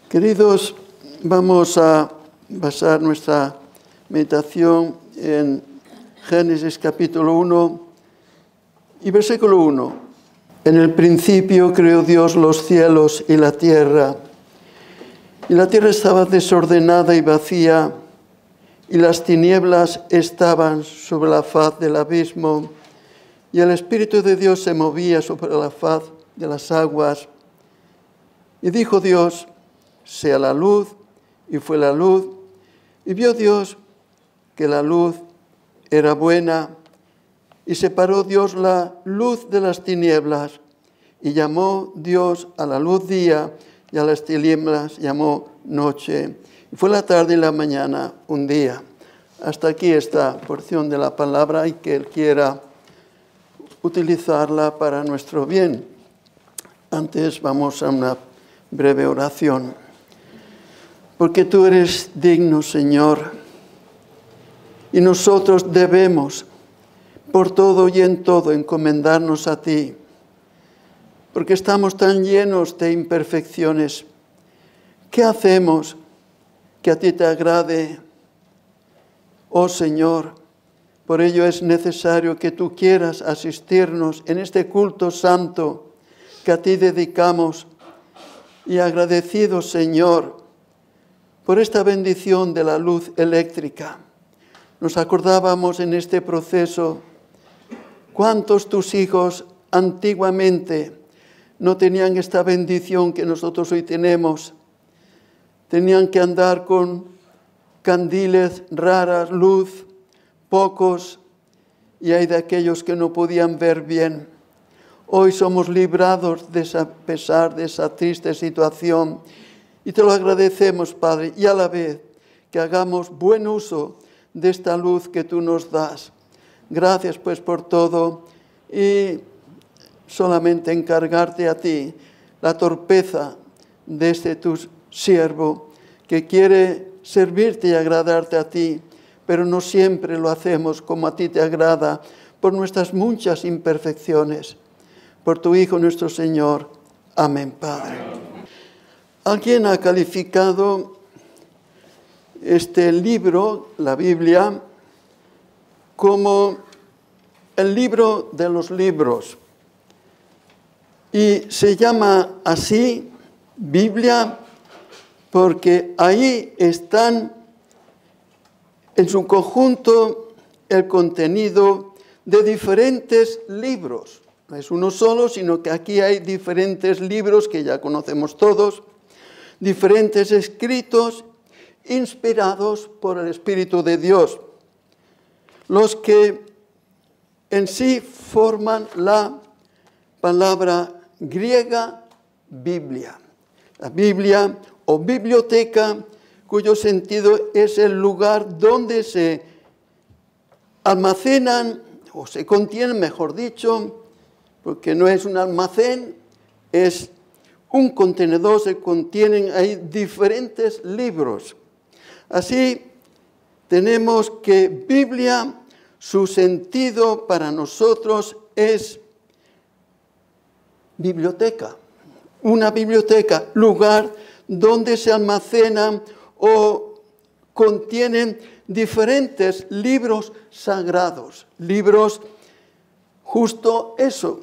Queridos, vamos a basar nuestra meditación en Génesis capítulo 1 y versículo 1. En el principio creó Dios los cielos y la tierra estaba desordenada y vacía, y las tinieblas estaban sobre la faz del abismo, y el Espíritu de Dios se movía sobre la faz de las aguas. Y dijo Dios: sea la luz, y fue la luz. Y vio Dios que la luz era buena, y separó Dios la luz de las tinieblas, y llamó Dios a la luz día, y a las tinieblas llamó noche. Y fue la tarde y la mañana un día. Hasta aquí esta porción de la palabra, y que Él quiera utilizarla para nuestro bien. Antes vamos a una breve oración. Porque tú eres digno, Señor, y nosotros debemos por todo y en todo encomendarnos a ti, porque estamos tan llenos de imperfecciones. ¿Qué hacemos que a ti te agrade, oh Señor? Por ello es necesario que tú quieras asistirnos en este culto santo que a ti dedicamos, y agradecido, Señor, por esta bendición de la luz eléctrica. Nos acordábamos en este proceso cuántos tus hijos antiguamente no tenían esta bendición que nosotros hoy tenemos. Tenían que andar con candiles raras, luz, pocos, y hay de aquellos que no podían ver bien. Hoy somos librados de a pesar de esa triste situación, y te lo agradecemos, Padre, y a la vez que hagamos buen uso de esta luz que tú nos das. Gracias pues por todo, y solamente encargarte a ti la torpeza de este tu siervo que quiere servirte y agradarte a ti, pero no siempre lo hacemos como a ti te agrada por nuestras muchas imperfecciones. Por tu Hijo nuestro Señor. Amén, Padre. Amén. Alguien ha calificado este libro, la Biblia, como el libro de los libros. Y se llama así Biblia porque ahí están en su conjunto el contenido de diferentes libros. No es uno solo, sino que aquí hay diferentes libros que ya conocemos todos, diferentes escritos inspirados por el Espíritu de Dios, los que en sí forman la palabra griega Biblia. La Biblia o biblioteca, cuyo sentido es el lugar donde se almacenan o se contienen, mejor dicho, porque no es un almacén, es un contenedor, se contienen ahí diferentes libros. Así tenemos que Biblia, su sentido para nosotros es biblioteca. Una biblioteca, lugar donde se almacenan o contienen diferentes libros sagrados. Libros, justo eso,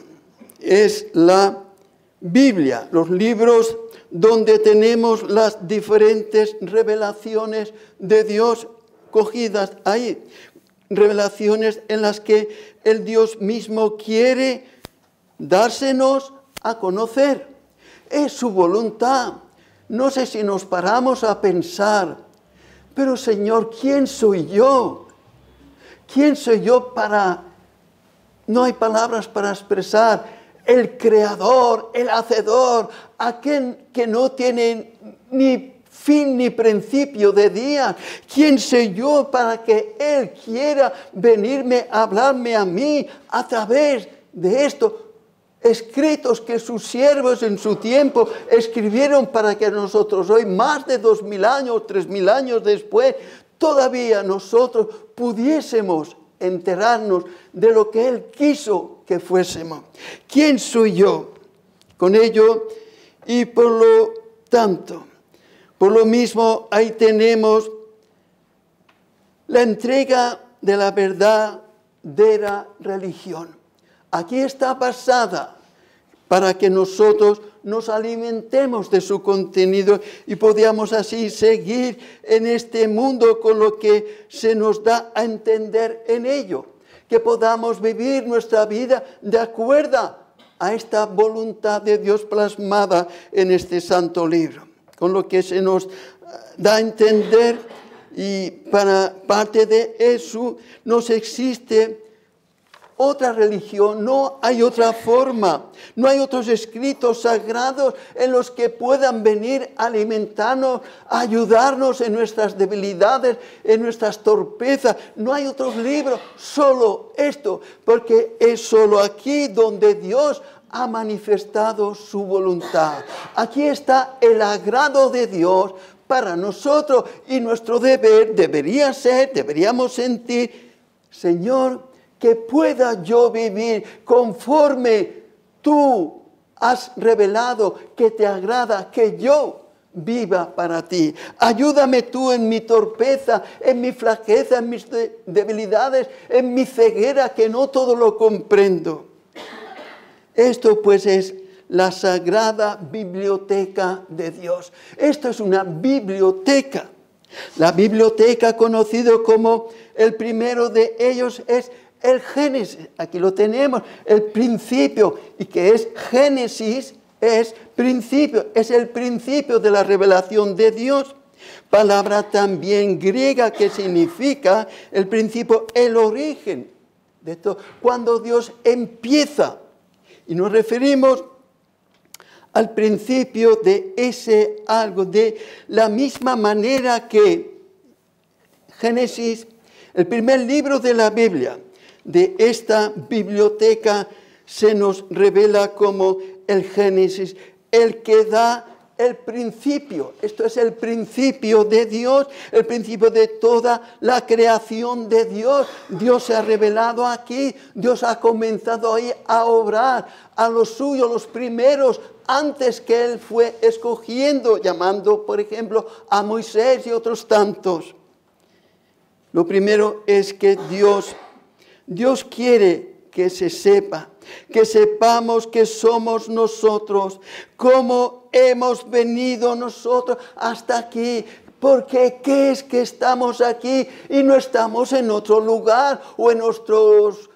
es la Biblia, los libros donde tenemos las diferentes revelaciones de Dios cogidas ahí, revelaciones en las que el Dios mismo quiere dársenos a conocer. Es su voluntad. No sé si nos paramos a pensar, pero Señor, ¿quién soy yo? ¿Quién soy yo para... No hay palabras para expresar el creador, el hacedor, aquel que no tiene ni fin ni principio de día. ¿Quién soy yo para que Él quiera venirme a hablarme a mí a través de estos escritos que sus siervos en su tiempo escribieron para que nosotros hoy, más de 2000 años, 3000 años después, todavía nosotros pudiésemos enterarnos de lo que Él quiso que fuésemos? ¿Quién soy yo? Con ello, y por lo tanto, Por lo mismo, ahí tenemos la entrega de la verdadera religión. Aquí está basada para que nosotros nos alimentemos de su contenido y podamos así seguir en este mundo con lo que se nos da a entender en ello. Que podamos vivir nuestra vida de acuerdo a esta voluntad de Dios plasmada en este santo libro. Con lo que se nos da a entender, y para parte de eso nos existe otra religión, no hay otra forma, no hay otros escritos sagrados en los que puedan venir a alimentarnos, a ayudarnos en nuestras debilidades, en nuestras torpezas. No hay otros libros, solo esto, porque es solo aquí donde Dios ha manifestado su voluntad. Aquí está el agrado de Dios para nosotros y nuestro deber deberíamos sentir, Señor, que pueda yo vivir conforme tú has revelado que te agrada, que yo viva para ti. Ayúdame tú en mi torpeza, en mi flaqueza, en mis debilidades, en mi ceguera, que no todo lo comprendo. Esto pues es la sagrada biblioteca de Dios. Esto es una biblioteca. La biblioteca, conocido como el primero de ellos, es el Génesis. Aquí lo tenemos, el principio, y que es Génesis, es principio, es el principio de la revelación de Dios. Palabra también griega que significa el principio, el origen de todo. Cuando Dios empieza, y nos referimos al principio de ese algo, de la misma manera que Génesis, el primer libro de la Biblia, de esta biblioteca, se nos revela como el Génesis, el que da el principio. Esto es el principio de Dios, el principio de toda la creación de Dios. Dios se ha revelado aquí, Dios ha comenzado ahí a obrar a los suyos, los primeros, antes que Él fue escogiendo, llamando, por ejemplo, a Moisés y otros tantos. Lo primero es que Dios quiere que se sepa, que sepamos que somos nosotros, cómo hemos venido nosotros hasta aquí, porque ¿qué es que estamos aquí y no estamos en otro lugar o en nuestros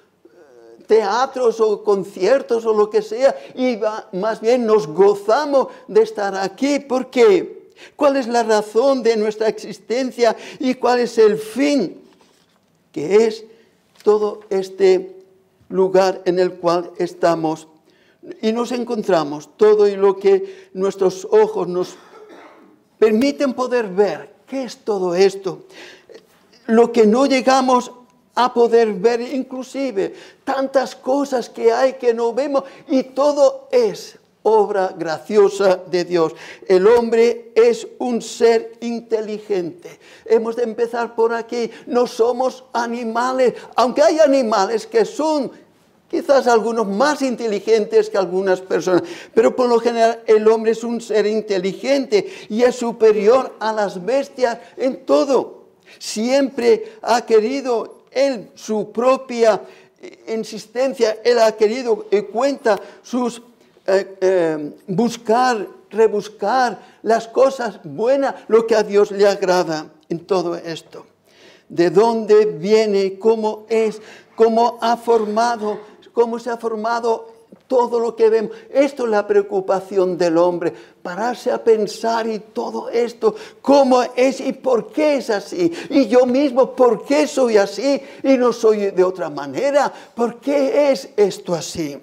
teatros o conciertos o lo que sea, y más bien nos gozamos de estar aquí? ¿Por qué? ¿Cuál es la razón de nuestra existencia y cuál es el fin? Que es todo este lugar en el cual estamos y nos encontramos, todo y lo que nuestros ojos nos permiten poder ver. ¿Qué es todo esto? Lo que no llegamos a poder ver, inclusive tantas cosas que hay que no vemos, y todo es obra graciosa de Dios. El hombre es un ser inteligente. Hemos de empezar por aquí. No somos animales, aunque hay animales que son quizás algunos más inteligentes que algunas personas, pero por lo general el hombre es un ser inteligente y es superior a las bestias en todo. Siempre ha querido él su propia insistencia, él ha querido cuenta sus rebuscar las cosas buenas, lo que a Dios le agrada en todo esto. ¿De dónde viene? ¿Cómo es? ¿Cómo ha formado? ¿Cómo se ha formado todo lo que vemos? Esto es la preocupación del hombre, pararse a pensar y todo esto, cómo es y por qué es así. Y yo mismo, ¿por qué soy así y no soy de otra manera? ¿Por qué es esto así?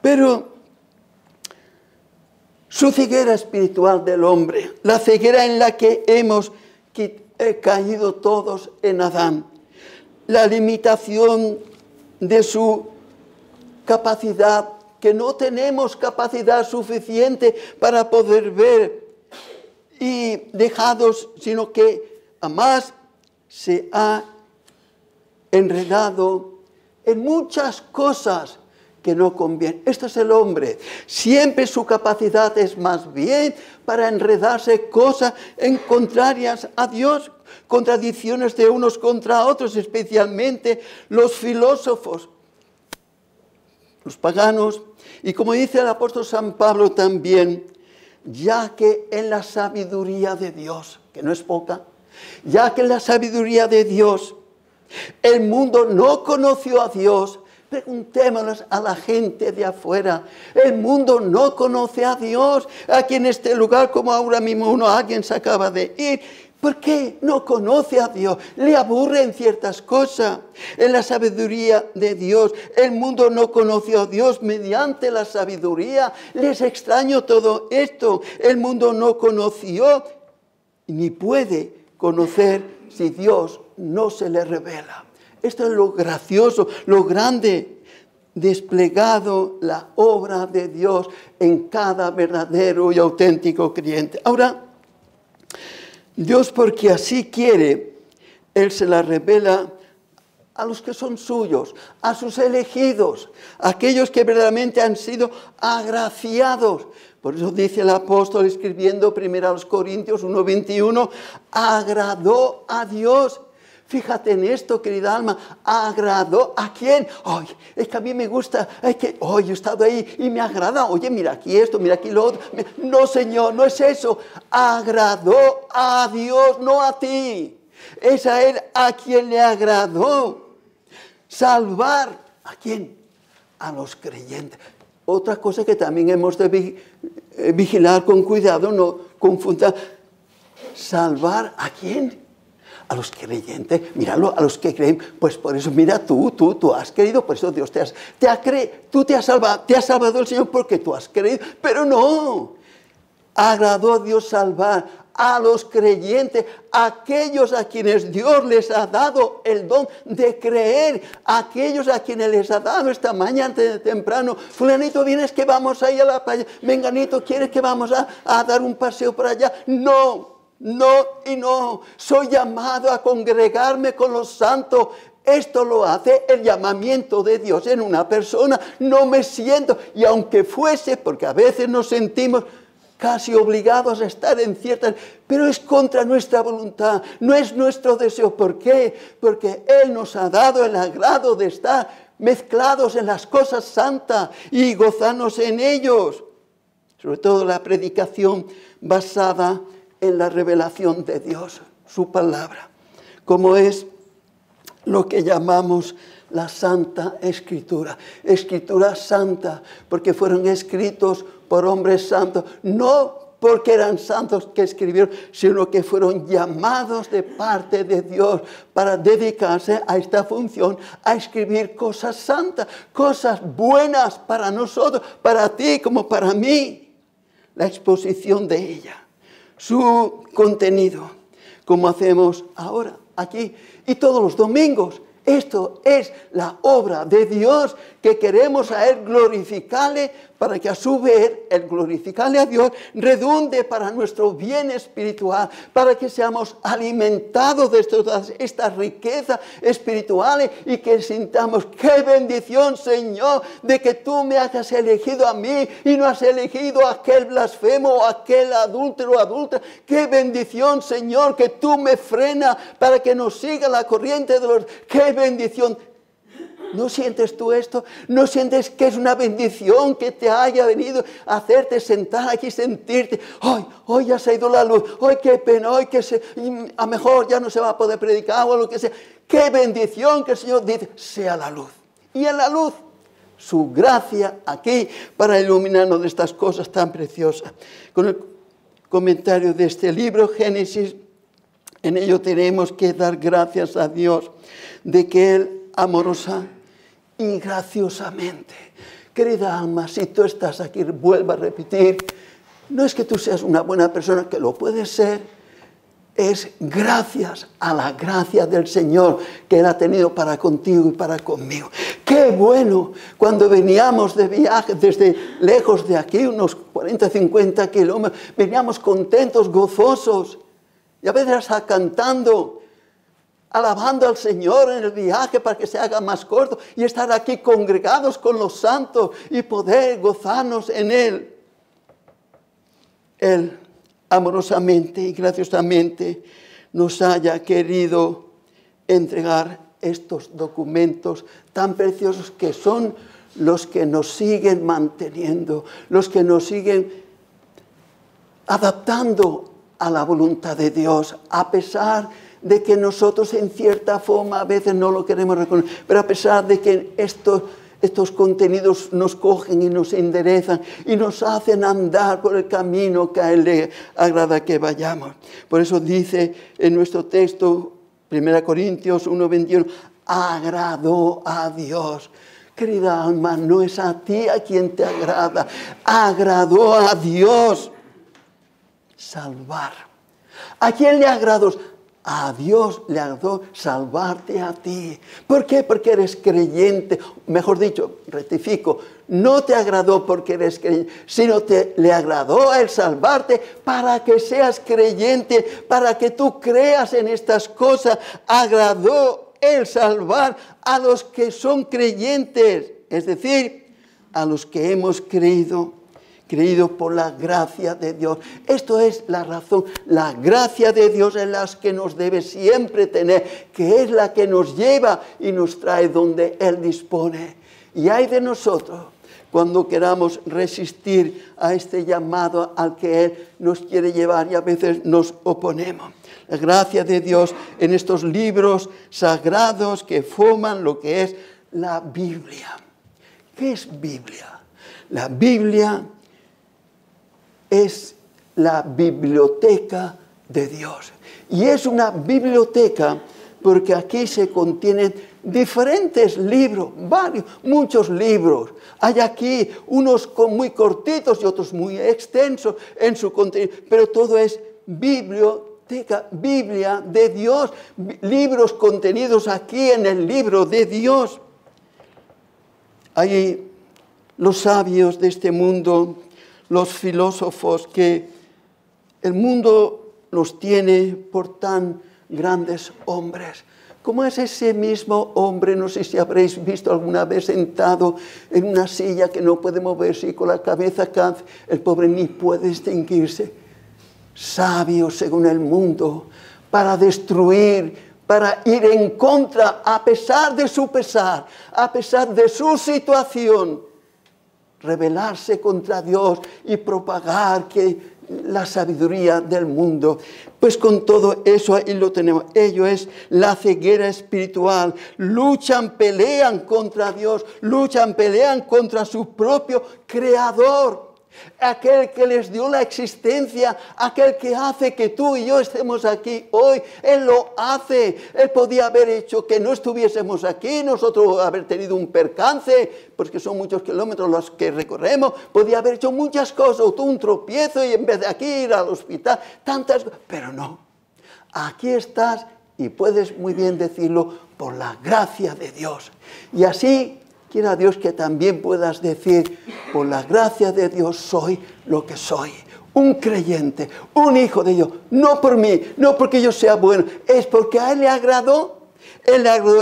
Pero su ceguera espiritual del hombre, la ceguera en la que hemos caído todos en Adán, la limitación de su capacidad, que no tenemos capacidad suficiente para poder ver, y dejados, sino que además se ha enredado en muchas cosas que no conviene. Esto es el hombre. Siempre su capacidad es más bien para enredarse cosas en contrarias a Dios, contradicciones de unos contra otros, especialmente los filósofos, los paganos. Y como dice el apóstol San Pablo también, ya que en la sabiduría de Dios, que no es poca, ya que en la sabiduría de Dios el mundo no conoció a Dios. Preguntémonos a la gente de afuera. El mundo no conoce a Dios. Aquí en este lugar, como ahora mismo alguien se acaba de ir. ¿Por qué no conoce a Dios? Le aburren ciertas cosas. En la sabiduría de Dios, el mundo no conoció a Dios mediante la sabiduría. Les extraño todo esto. El mundo no conoció ni puede conocer si Dios no se le revela. Esto es lo gracioso, lo grande, desplegado la obra de Dios en cada verdadero y auténtico creyente. Ahora, Dios, porque así quiere, Él se la revela a los que son suyos, a sus elegidos, a aquellos que verdaderamente han sido agraciados. Por eso dice el apóstol escribiendo primero a los Corintios 1:21, agradó a Dios. Fíjate en esto, querida alma, agradó ¿a quién? Ay, es que a mí me gusta, es que hoy he estado ahí y me agrada. Oye, mira aquí esto, mira aquí lo otro. No, Señor, no es eso. Agradó a Dios, no a ti. Es a Él a quien le agradó. Salvar, ¿a quién? A los creyentes. Otra cosa que también hemos de vigilar con cuidado, no confundir. ¿Salvar a quién? A los creyentes, míralo, a los que creen, pues por eso, mira tú has creído, por eso Dios tú te has salvado el Señor porque tú has creído, pero no, agradó a Dios salvar a los creyentes, aquellos a quienes Dios les ha dado el don de creer, aquellos a quienes les ha dado esta mañana temprano, fulanito, vienes que vamos ahí a la playa, menganito, ¿quieres que vamos a dar un paseo por allá? No y no, soy llamado a congregarme con los santos. Esto lo hace el llamamiento de Dios en una persona. No me siento, y aunque fuese, porque a veces nos sentimos casi obligados a estar en ciertas, pero es contra nuestra voluntad, no es nuestro deseo. ¿Por qué? Porque Él nos ha dado el agrado de estar mezclados en las cosas santas y gozarnos en ellos. Sobre todo la predicación basada en la revelación de Dios, su palabra, como es lo que llamamos la Santa Escritura. Escritura santa, porque fueron escritos por hombres santos, no porque eran santos que escribieron, sino que fueron llamados de parte de Dios para dedicarse a esta función, a escribir cosas santas, cosas buenas para nosotros, para ti como para mí. La exposición de ella, su contenido, como hacemos ahora, aquí y todos los domingos. Esto es la obra de Dios que queremos a Él glorificarle, para que a su vez el glorificarle a Dios redunde para nuestro bien espiritual, para que seamos alimentados de todas estas riquezas espirituales y que sintamos qué bendición, Señor, de que tú me hayas elegido a mí y no has elegido a aquel blasfemo o a aquel adúltero o adúltera. Qué bendición, Señor, que tú me frenas para que no siga la corriente de los... ¡Qué bendición! ¿No sientes tú esto? ¿No sientes que es una bendición que te haya venido a hacerte sentar aquí, sentirte? Hoy ya se ha ido la luz. Hoy qué pena, hoy que a lo mejor ya no se va a poder predicar o lo que sea. Qué bendición que el Señor dice, sea la luz. Y en la luz, su gracia aquí para iluminarnos de estas cosas tan preciosas. Con el comentario de este libro, Génesis, en ello tenemos que dar gracias a Dios de que Él amorosa y graciosamente. Querida alma, si tú estás aquí, vuelvo a repetir, no es que tú seas una buena persona, que lo puedes ser, es gracias a la gracia del Señor que Él ha tenido para contigo y para conmigo. ¡Qué bueno! Cuando veníamos de viaje desde lejos de aquí, unos 40, 50 kilómetros, veníamos contentos, gozosos, y a veces hasta cantando. alabando al Señor en el viaje para que se haga más corto y estar aquí congregados con los santos y poder gozarnos en Él. Él amorosamente y graciosamente nos haya querido entregar estos documentos tan preciosos que son los que nos siguen manteniendo, los que nos siguen adaptando a la voluntad de Dios, a pesar de que nosotros en cierta forma a veces no lo queremos reconocer, pero a pesar de que estos contenidos nos cogen y nos enderezan y nos hacen andar por el camino que a Él le agrada que vayamos. Por eso dice en nuestro texto, 1 Corintios 1:21, agradó a Dios. Querida alma, no es a ti a quien te agrada, agradó a Dios salvar. ¿A quién le agradó? A Dios le agradó salvarte a ti. ¿Por qué? Porque eres creyente. Mejor dicho, rectifico, no te agradó porque eres creyente, sino le agradó a Él salvarte para que seas creyente, para que tú creas en estas cosas. Agradó Él salvar a los que son creyentes, es decir, a los que hemos creído por la gracia de Dios. Esto es la razón. La gracia de Dios es la que nos debe siempre tener, que es la que nos lleva y nos trae donde Él dispone. Y hay de nosotros cuando queramos resistir a este llamado al que Él nos quiere llevar y a veces nos oponemos. La gracia de Dios en estos libros sagrados que forman lo que es la Biblia. ¿Qué es Biblia? La Biblia es la biblioteca de Dios. Y es una biblioteca porque aquí se contienen diferentes libros, muchos libros. Hay aquí unos muy cortitos y otros muy extensos en su contenido, pero todo es biblioteca, Biblia de Dios, libros contenidos aquí en el libro de Dios. Hay los sabios de este mundo, los filósofos, que el mundo los tiene por tan grandes hombres. ¿Cómo es ese mismo hombre? No sé si habréis visto alguna vez sentado en una silla que no puede moverse y con la cabeza cáncer. El pobre ni puede distinguirse. Sabio según el mundo, para destruir, para ir en contra, a pesar de su pesar, a pesar de su situación, rebelarse contra Dios y propagar la sabiduría del mundo. Pues con todo eso ahí lo tenemos. Ello es la ceguera espiritual. Luchan, pelean contra Dios, luchan, pelean contra su propio Creador. Aquel que les dio la existencia, aquel que hace que tú y yo estemos aquí hoy, Él lo hace. Él podía haber hecho que no estuviésemos aquí, nosotros haber tenido un percance, porque son muchos kilómetros los que recorremos, podía haber hecho muchas cosas, o tú un tropiezo y en vez de aquí ir al hospital, tantas cosas, pero no. Aquí estás y puedes muy bien decirlo por la gracia de Dios. Y así quiera Dios que también puedas decir, por la gracia de Dios soy lo que soy. Un creyente, un hijo de Dios. No por mí, no porque yo sea bueno, es porque a Él le agradó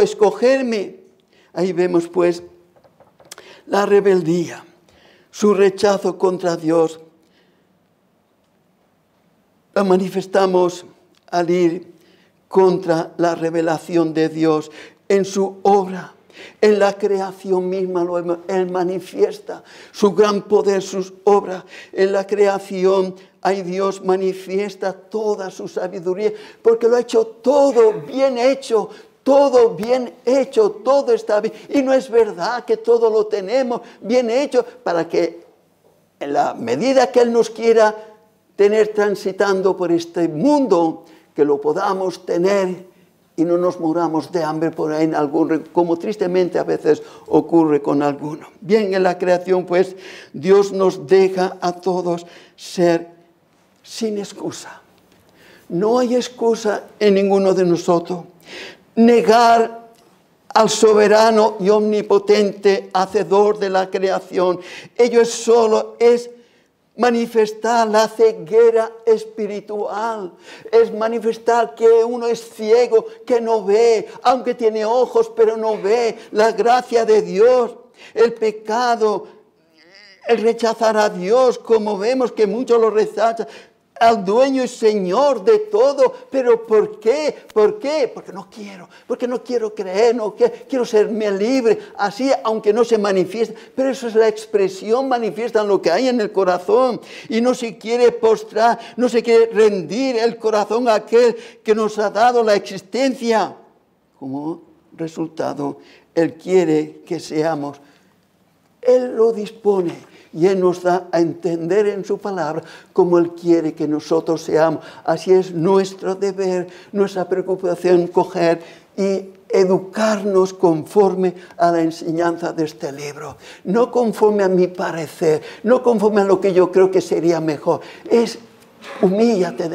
escogerme. Ahí vemos pues la rebeldía, su rechazo contra Dios. Lo manifestamos al ir contra la revelación de Dios en su obra. En la creación misma Él manifiesta su gran poder, sus obras. En la creación Dios manifiesta toda su sabiduría, porque lo ha hecho todo bien hecho, todo bien hecho, todo está bien. Y no es verdad que todo lo tenemos bien hecho para que en la medida que Él nos quiera tener transitando por este mundo, que lo podamos tener y no nos moramos de hambre por ahí en algún, como tristemente a veces ocurre con algunos. Bien, en la creación, pues, Dios nos deja a todos ser sin excusa. No hay excusa en ninguno de nosotros. Negar al soberano y omnipotente hacedor de la creación. Ello es manifestar la ceguera espiritual, es manifestar que uno es ciego, que no ve, aunque tiene ojos, pero no ve la gracia de Dios. El pecado, el rechazar a Dios, como vemos que muchos lo rechazan, al dueño y Señor de todo. ¿Pero por qué? ¿Por qué? Porque no quiero creer, quiero serme libre, así aunque no se manifieste. Pero eso es la expresión, manifiestan lo que hay en el corazón. Y no se quiere postrar, no se quiere rendir el corazón a aquel que nos ha dado la existencia. Como resultado, Él quiere que seamos. Él lo dispone. Y Él nos da a entender en su palabra cómo Él quiere que nosotros seamos. Así es nuestro deber, nuestra preocupación, coger y educarnos conforme a la enseñanza de este libro. No conforme a mi parecer, no conforme a lo que yo creo que sería mejor. Humíllate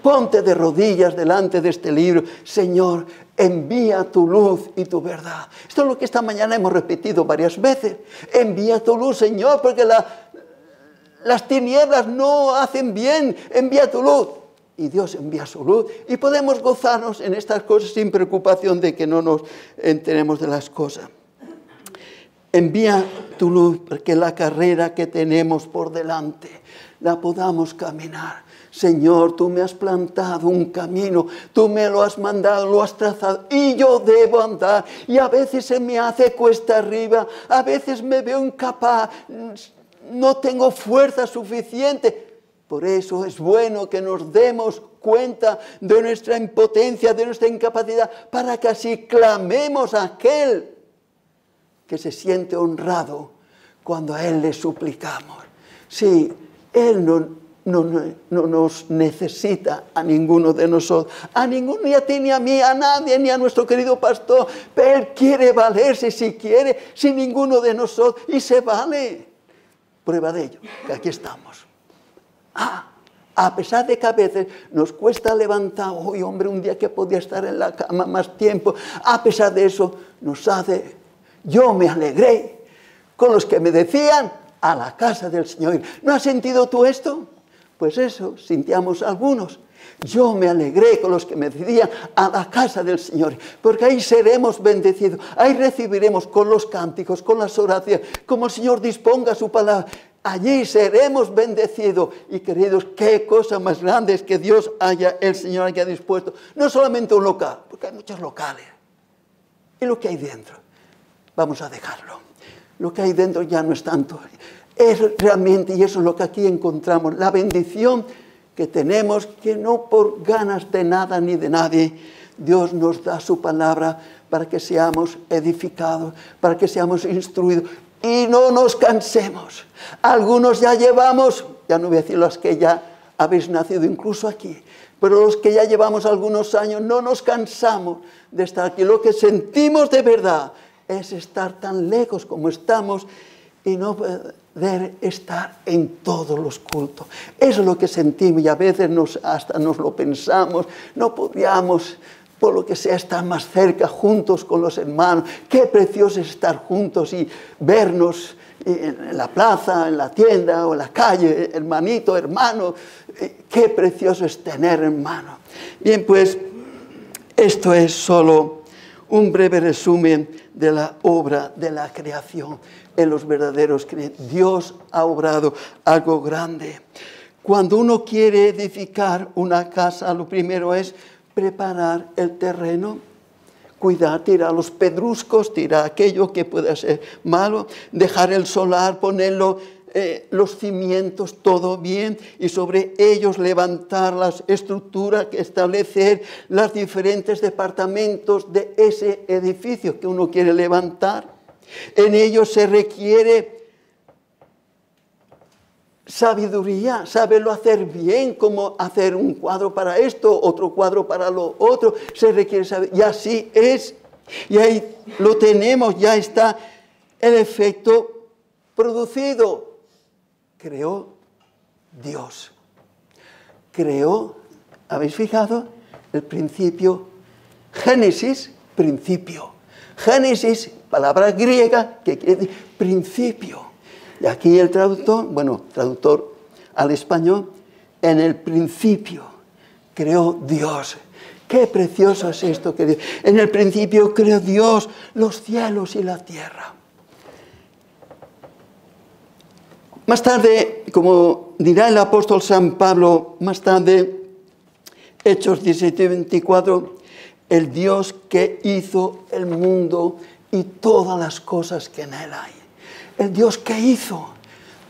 ponte de rodillas delante de este libro. Señor, envía tu luz y tu verdad. Esto es lo que esta mañana hemos repetido varias veces. Envía tu luz, Señor, porque las tinieblas no hacen bien. Envía tu luz. Y Dios envía su luz. Y podemos gozarnos en estas cosas sin preocupación de que no nos enteremos de las cosas. Envía tu luz porque la carrera que tenemos por delante la podamos caminar. Señor, tú me has plantado un camino, tú me lo has mandado, lo has trazado y yo debo andar. Y a veces se me hace cuesta arriba, a veces me veo incapaz, no tengo fuerza suficiente. Por eso es bueno que nos demos cuenta de nuestra impotencia, de nuestra incapacidad, para que así clamemos a aquel que se siente honrado cuando a Él le suplicamos. Sí, Él no nos necesita a ninguno de nosotros, a ninguno, ni a ti, ni a mí, a nadie, ni a nuestro querido pastor, pero Él quiere valerse si quiere, sin ninguno de nosotros, y se vale. Prueba de ello, que aquí estamos. A pesar de que a veces nos cuesta levantar, hoy hombre, un día que podía estar en la cama más tiempo, a pesar de eso yo me alegré con los que me decían, a la casa del Señor. ¿No has sentido tú esto? Pues eso, sintiamos algunos. Yo me alegré con los que me decían, a la casa del Señor, porque ahí seremos bendecidos, ahí recibiremos con los cánticos, con las oraciones, como el Señor disponga su palabra. Allí seremos bendecidos. Y queridos, qué cosa más grande es que el Señor haya dispuesto, no solamente un local, porque hay muchos locales, y lo que hay dentro, vamos a dejarlo. Lo que hay dentro ya no es tanto. Es realmente, y eso es lo que aquí encontramos, la bendición que tenemos, que no por ganas de nada ni de nadie, Dios nos da su palabra para que seamos edificados, para que seamos instruidos y no nos cansemos. Algunos ya llevamos, ya no voy a decir los que ya habéis nacido incluso aquí, pero los que ya llevamos algunos años no nos cansamos de estar aquí. Lo que sentimos de verdad es estar tan lejos como estamos y no poder estar en todos los cultos. Eso es lo que sentimos y a veces hasta nos lo pensamos. No podríamos, por lo que sea, estar más cerca, juntos con los hermanos. Qué precioso es estar juntos y vernos en la plaza, en la tienda o en la calle, hermanito, hermano. Qué precioso es tener hermano. Bien, pues esto es solo un breve resumen de la obra de la creación en los verdaderos creyentes. Dios ha obrado algo grande. Cuando uno quiere edificar una casa, lo primero es preparar el terreno, cuidar, tirar los pedruscos, tirar aquello que pueda ser malo, dejar el solar, ponerlo, los cimientos, todo bien, y sobre ellos levantar las estructuras, establecer los diferentes departamentos de ese edificio que uno quiere levantar. En ellos se requiere sabiduría, saberlo hacer bien, como hacer un cuadro para esto, otro cuadro para lo otro, se requiere saber, y así es, y ahí lo tenemos, ya está el efecto producido. Creó Dios, creó, ¿habéis fijado? El principio, Génesis, principio, Génesis, palabra griega que quiere decir principio. Y aquí el traductor al español, en el principio creó Dios. Qué precioso es esto que dice. En el principio creó Dios los cielos y la tierra. Más tarde, como dirá el apóstol San Pablo, más tarde, Hechos 17:24, el Dios que hizo el mundo y todas las cosas que en él hay. El Dios que hizo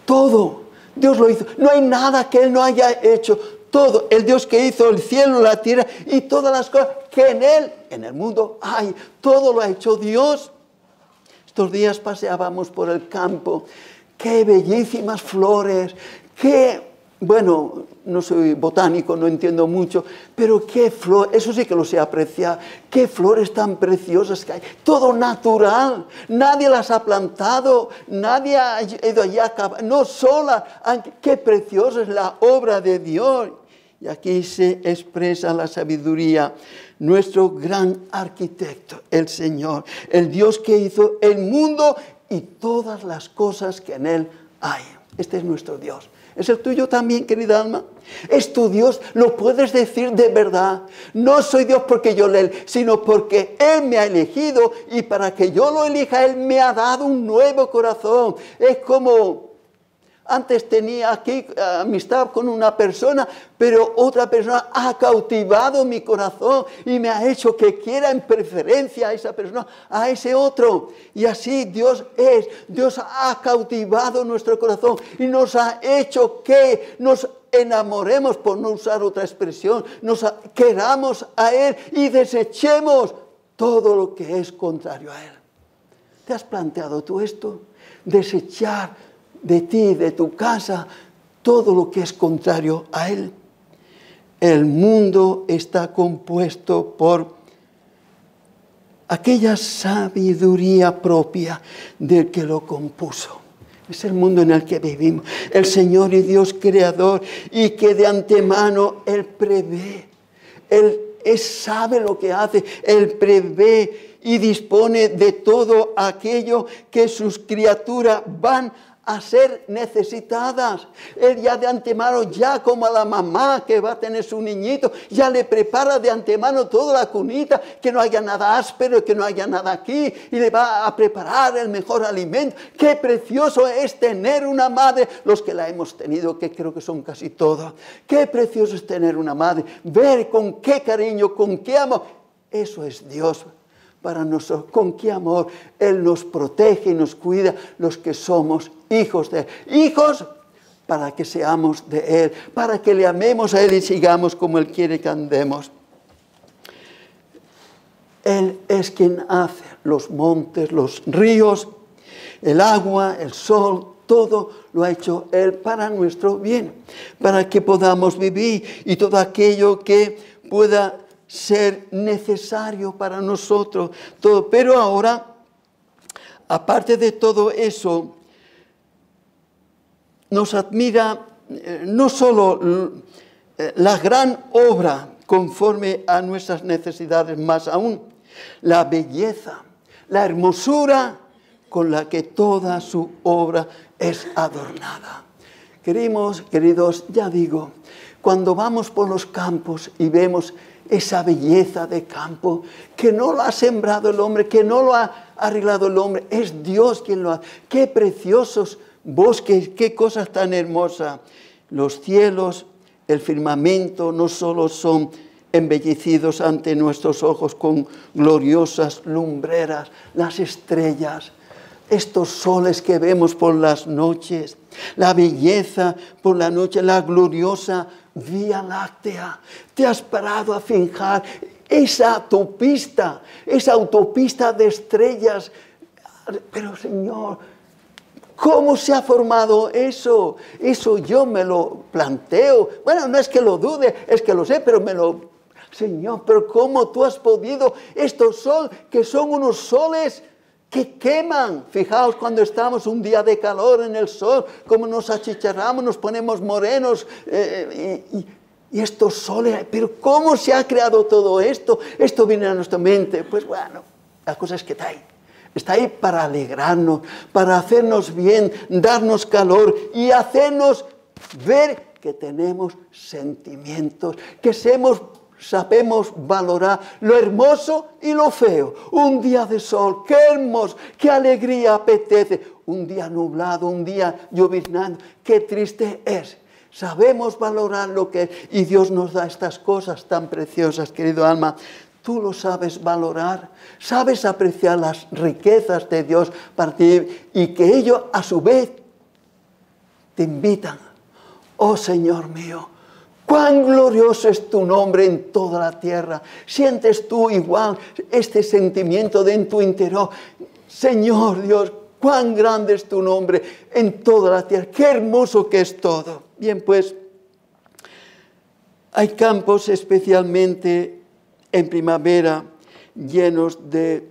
todo, Dios lo hizo. No hay nada que él no haya hecho. Todo, el Dios que hizo el cielo, la tierra y todas las cosas que en él, en el mundo hay. Todo lo ha hecho Dios. Estos días paseábamos por el campo. Qué bellísimas flores, no soy botánico, no entiendo mucho, pero qué flor, eso sí que lo sé apreciar, qué flores tan preciosas que hay, todo natural, nadie las ha plantado, nadie ha ido allá a acabar, no sola, qué preciosa es la obra de Dios. Y aquí se expresa la sabiduría, nuestro gran arquitecto, el Señor, el Dios que hizo el mundo y todas las cosas que en él hay. Este es nuestro Dios. ¿Es el tuyo también, querida alma? ¿Es tu Dios? ¿Lo puedes decir de verdad? No soy Dios porque yo le, sino porque Él me ha elegido y para que yo lo elija, Él me ha dado un nuevo corazón. Es como antes tenía aquí amistad con una persona, pero otra persona ha cautivado mi corazón y me ha hecho que quiera en preferencia a esa persona, a ese otro. Y así Dios es. Dios ha cautivado nuestro corazón y nos ha hecho que nos enamoremos, por no usar otra expresión, queramos a Él y desechemos todo lo que es contrario a Él. ¿Te has planteado tú esto? Desechar de ti, de tu casa, todo lo que es contrario a Él. El mundo está compuesto por aquella sabiduría propia del que lo compuso. Es el mundo en el que vivimos. El Señor y Dios creador y que de antemano Él prevé. Él sabe lo que hace. Él prevé y dispone de todo aquello que sus criaturas van a ser necesitadas. Él ya de antemano, ya como a la mamá que va a tener su niñito, ya le prepara de antemano toda la cunita, que no haya nada áspero, que no haya nada aquí, y le va a preparar el mejor alimento. Qué precioso es tener una madre, los que la hemos tenido, que creo que son casi todos. Qué precioso es tener una madre, ver con qué cariño, con qué amor. Eso es Dios para nosotros, con qué amor Él nos protege y nos cuida, los que somos hijos de Él. Hijos para que seamos de Él, para que le amemos a Él y sigamos como Él quiere que andemos. Él es quien hace los montes, los ríos, el agua, el sol, todo lo ha hecho Él para nuestro bien, para que podamos vivir y todo aquello que pueda ser necesario para nosotros, todo. Pero ahora, aparte de todo eso, nos admira no solo la gran obra conforme a nuestras necesidades, más aún la belleza, la hermosura con la que toda su obra es adornada. Queridos, ya digo, cuando vamos por los campos y vemos esa belleza de campo, que no lo ha sembrado el hombre, que no lo ha arreglado el hombre, es Dios quien lo ha. Qué preciosos bosques, qué cosas tan hermosas. Los cielos, el firmamento, no solo son embellecidos ante nuestros ojos con gloriosas lumbreras, las estrellas, estos soles que vemos por las noches, la belleza por la noche, la gloriosa Vía Láctea. Te has parado a fijar esa autopista de estrellas. Pero Señor, ¿cómo se ha formado eso? Eso yo me lo planteo. Bueno, no es que lo dude, es que lo sé, pero Señor, pero ¿cómo tú has podido estos soles, que son unos soles que queman? Fijaos cuando estamos un día de calor en el sol, cómo nos achicharramos, nos ponemos morenos y estos soles. Pero ¿cómo se ha creado todo esto? Esto viene a nuestra mente. Pues bueno, la cosa es que está ahí. Está ahí para alegrarnos, para hacernos bien, darnos calor y hacernos ver que tenemos sentimientos, que sabemos valorar lo hermoso y lo feo. Un día de sol, qué hermoso, qué alegría apetece. Un día nublado, un día lloviznando, qué triste es. Sabemos valorar lo que es y Dios nos da estas cosas tan preciosas, querido alma. Tú lo sabes valorar, sabes apreciar las riquezas de Dios para ti y que ellos a su vez te invitan. Oh Señor mío, cuán glorioso es tu nombre en toda la tierra. ¿Sientes tú igual este sentimiento de en tu interior? Señor Dios, cuán grande es tu nombre en toda la tierra. Qué hermoso que es todo. Bien, pues, hay campos especialmente en primavera llenos de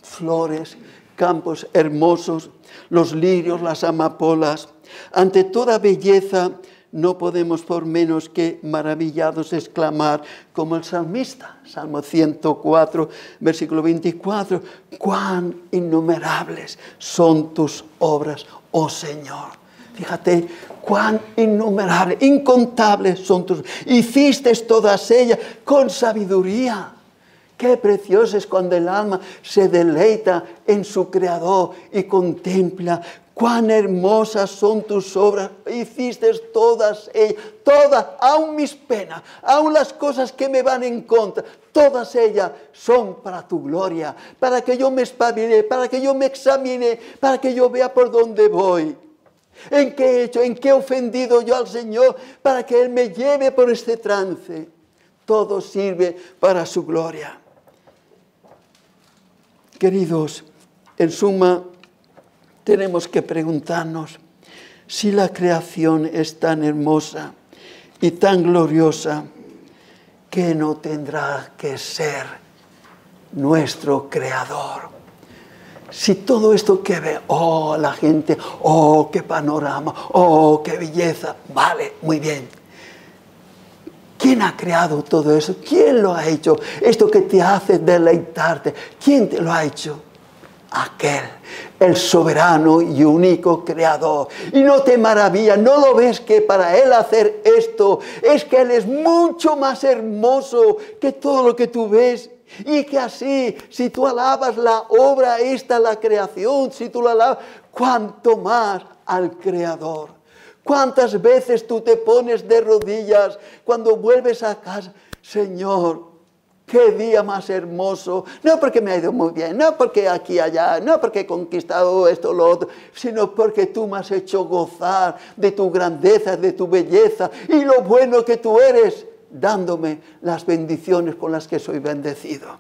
flores, campos hermosos, los lirios, las amapolas. Ante toda belleza no podemos por menos que maravillados exclamar como el salmista, Salmo 104, versículo 24, cuán innumerables son tus obras, oh Señor. Fíjate, cuán innumerables, incontables son tus... Hiciste todas ellas con sabiduría. Qué precioso es cuando el alma se deleita en su Creador y contempla cuán hermosas son tus obras. Hiciste todas ellas, todas, aun mis penas, aun las cosas que me van en contra, todas ellas son para tu gloria, para que yo me espabile, para que yo me examine, para que yo vea por dónde voy. ¿En qué he hecho? ¿En qué he ofendido yo al Señor para que Él me lleve por este trance? Todo sirve para su gloria. Queridos, en suma, tenemos que preguntarnos si la creación es tan hermosa y tan gloriosa, ¿qué no tendrá que ser nuestro Creador? Si todo esto que ve, oh, la gente, oh, qué panorama, oh, qué belleza, vale, muy bien. ¿Quién ha creado todo eso? ¿Quién lo ha hecho? Esto que te hace deleitarte, ¿quién te lo ha hecho? Aquel, el soberano y único creador. Y no te maravilla, no lo ves que para Él hacer esto, es que Él es mucho más hermoso que todo lo que tú ves. Y que así, si tú alabas la obra esta, la creación, si tú la alabas, cuánto más al Creador. ¿Cuántas veces tú te pones de rodillas cuando vuelves a casa? Señor, qué día más hermoso. No porque me ha ido muy bien, no porque aquí, allá, no porque he conquistado esto, lo otro, sino porque tú me has hecho gozar de tu grandeza, de tu belleza y lo bueno que tú eres, dándome las bendiciones con las que soy bendecido.